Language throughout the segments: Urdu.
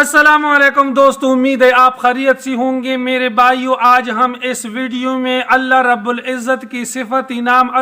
السلام علیکم دوستو، امید ہے آپ خیریت سے ہوں گے میرے بھائیو۔ آج ہم اس ویڈیو میں اللہ رب العزت کی صفت نام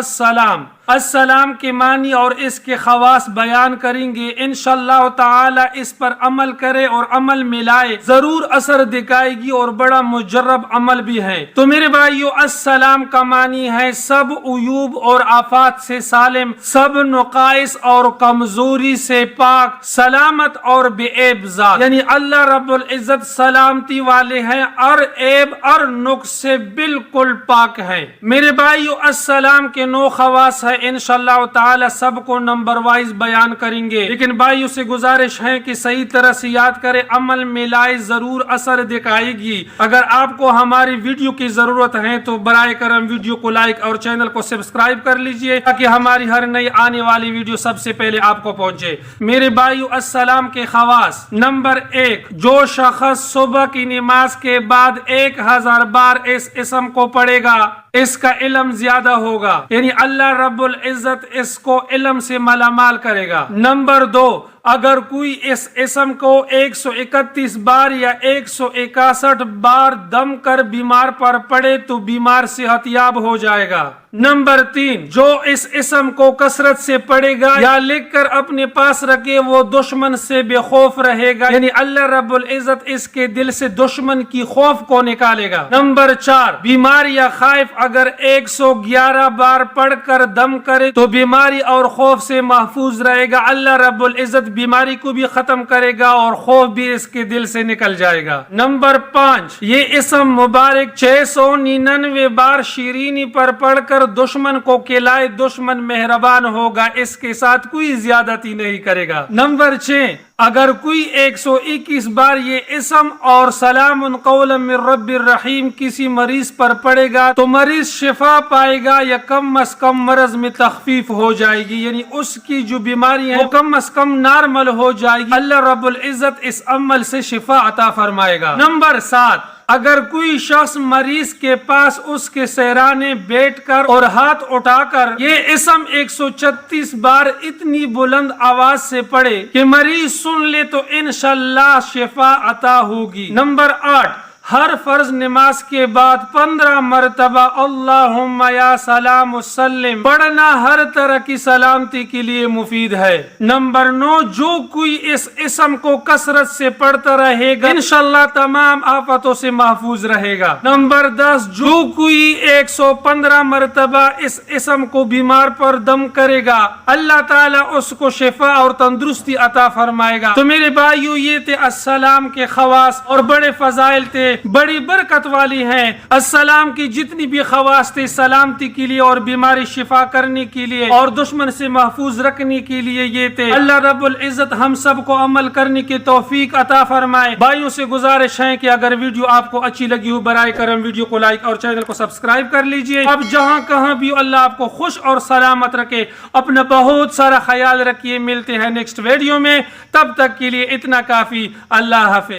السلام کے معنی اور اس کے خواص بیان کریں گے۔ انشاءاللہ تعالی اس پر عمل کرے اور عمل میں لائے، ضرور اثر دکھائے گی اور بڑا مجرب عمل بھی ہے۔ تو میرے بھائیو، السلام کا معنی ہے سب عیوب اور آفات سے سالم، سب نقائص اور کمزوری سے پاک، سلامت اور بے عیب ذات، یعنی اللہ رب العزت سلامتی والے ہیں، اور عیب اور نقص سے بالکل پاک ہے۔ میرے بھائیو، السلام کے 9 خواص ہیں، انشاءاللہ تعالی سب کو نمبر وائز بیان کریں گے، لیکن بھائیو سے گزارش ہے کہ صحیح طرح سے یاد کرے، عمل میں لائے، ضرور اثر دکھائے گی۔ اگر آپ کو ہماری ویڈیو کی ضرورت ہے تو برائے کرم ویڈیو کو لائک اور چینل کو سبسکرائب کر لیجئے تاکہ ہماری ہر نئی آنے والی ویڈیو سب سے پہلے آپ کو پہنچے۔ میرے بھائیو، السلام کے خواص: نمبر 1، جو شخص صبح کی نماز کے بعد 1000 بار اس اسم کو پڑھے گا، اس کا علم زیادہ ہوگا، یعنی اللہ رب العزت اس کو علم سے مالا مال کرے گا۔ نمبر 2، اگر کوئی اس اسم کو 131 بار یا 161 بار دم کر بیمار پر پڑے تو بیمار صحت یاب ہو جائے گا۔ نمبر 3، جو اس اسم کو کثرت سے پڑھے گا یا لکھ کر اپنے پاس رکھے، وہ دشمن سے بے خوف رہے گا، یعنی اللہ رب العزت اس کے دل سے دشمن کی خوف کو نکالے گا۔ نمبر 4، بیمار یا خائف اگر 111 بار پڑھ کر دم کرے تو بیماری اور خوف سے محفوظ رہے گا، اللہ رب العزت بیماری کو بھی ختم کرے گا اور خوف بھی اس کے دل سے نکل جائے گا۔ نمبر 5، یہ اسم مبارک 699 بار شیرینی پر پڑھ کر دشمن کو کھلائے، دشمن مہربان ہوگا، اس کے ساتھ کوئی زیادتی نہیں کرے گا۔ نمبر 6، اگر کوئی 121 بار یہ اسم اور سلام قولا من رب الرحیم کسی مریض پر پڑے گا تو مریض شفا پائے گا یا کم از کم مرض میں تخفیف ہو جائے گی، یعنی اس کی جو بیماری ہے وہ کم از کم نارمل ہو جائے گی، اللہ رب العزت اس عمل سے شفا عطا فرمائے گا۔ نمبر 7، اگر کوئی شخص مریض کے پاس اس کے سہرانے بیٹھ کر اور ہاتھ اٹھا کر یہ اسم 136 بار اتنی بلند آواز سے پڑھے کہ مریض سن لے تو انشاءاللہ شفا عطا ہوگی۔ نمبر 8، ہر فرض نماز کے بعد 15 مرتبہ اللہم یا سلام وسلم پڑھنا ہر طرح کی سلامتی کے لیے مفید ہے۔ نمبر 9، جو کوئی اس اسم کو کثرت سے پڑھتا رہے گا انشاءاللہ تمام آفتوں سے محفوظ رہے گا۔ نمبر 10، جو کوئی 115 مرتبہ اس اسم کو بیمار پر دم کرے گا اللہ تعالیٰ اس کو شفا اور تندرستی عطا فرمائے گا۔ تو میرے بھائیو، یہ تھے السلام کے خواص اور بڑے فضائل تھے، بڑی برکت والی ہیں۔ السلام کی جتنی بھی خواص تھے سلامتی کے لیے اور بیماری شفا کرنے کے لیے اور دشمن سے محفوظ رکھنے کے لیے یہ تھے۔ اللہ رب العزت ہم سب کو عمل کرنے کی توفیق عطا فرمائے۔ بھائیوں سے گزارش ہے کہ اگر ویڈیو آپ کو اچھی لگی ہو برائے کرم ویڈیو کو لائک اور چینل کو سبسکرائب کر لیجئے۔ اب جہاں کہاں بھی اللہ آپ کو خوش اور سلامت رکھے، اپنا بہت سارا خیال رکھیے۔ ملتے ہیں نیکسٹ ویڈیو میں، تب تک کے لیے اتنا کافی۔ اللہ حافظ۔